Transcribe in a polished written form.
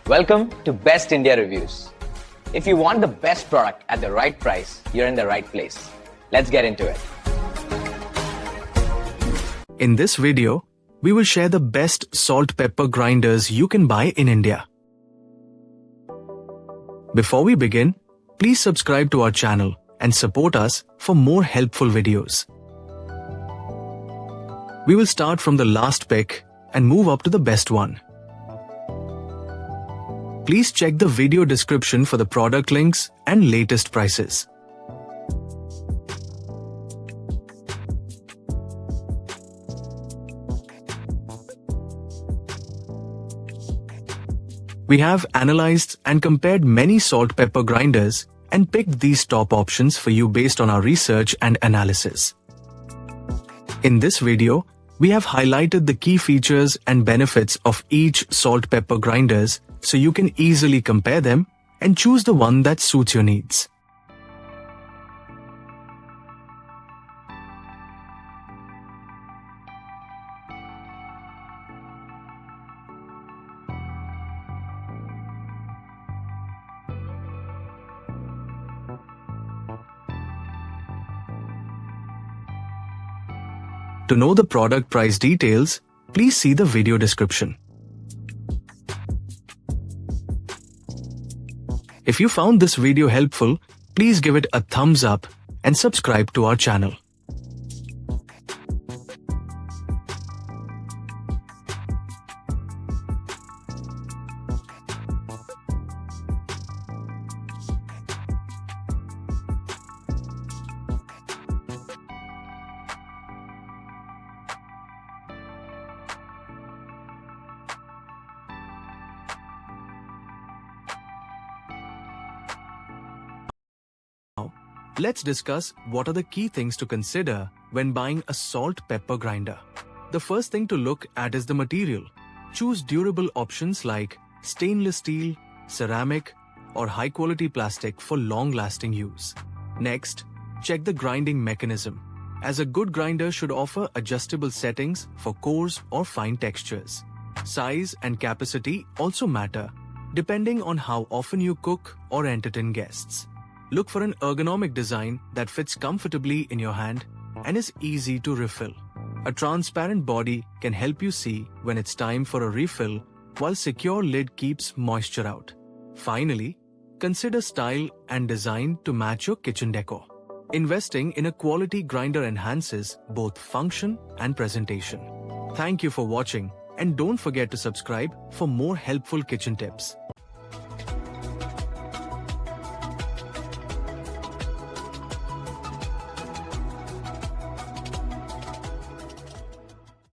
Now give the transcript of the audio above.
Welcome to Best India Reviews. If you want the best product at the right price, you're in the right place. Let's get into it. In this video, we will share the best salt pepper grinders you can buy in India. Before we begin, please subscribe to our channel and support us for more helpful videos. We will start from the last pick and move up to the best one. Please check the video description for the product links and latest prices. We have analyzed and compared many salt pepper grinders and picked these top options for you based on our research and analysis. In this video, we have highlighted the key features and benefits of each salt pepper grinders so you can easily compare them and choose the one that suits your needs. To know the product price details, please see the video description. If you found this video helpful, please give it a thumbs up and subscribe to our channel. Let's discuss what are the key things to consider when buying a salt pepper grinder. The first thing to look at is the material. Choose durable options like stainless steel, ceramic, or high-quality plastic for long-lasting use. Next, check the grinding mechanism, as a good grinder should offer adjustable settings for coarse or fine textures. Size and capacity also matter, depending on how often you cook or entertain guests. Look for an ergonomic design that fits comfortably in your hand and is easy to refill. A transparent body can help you see when it's time for a refill, while secure lid keeps moisture out. Finally, consider style and design to match your kitchen decor. Investing in a quality grinder enhances both function and presentation. Thank you for watching, and don't forget to subscribe for more helpful kitchen tips.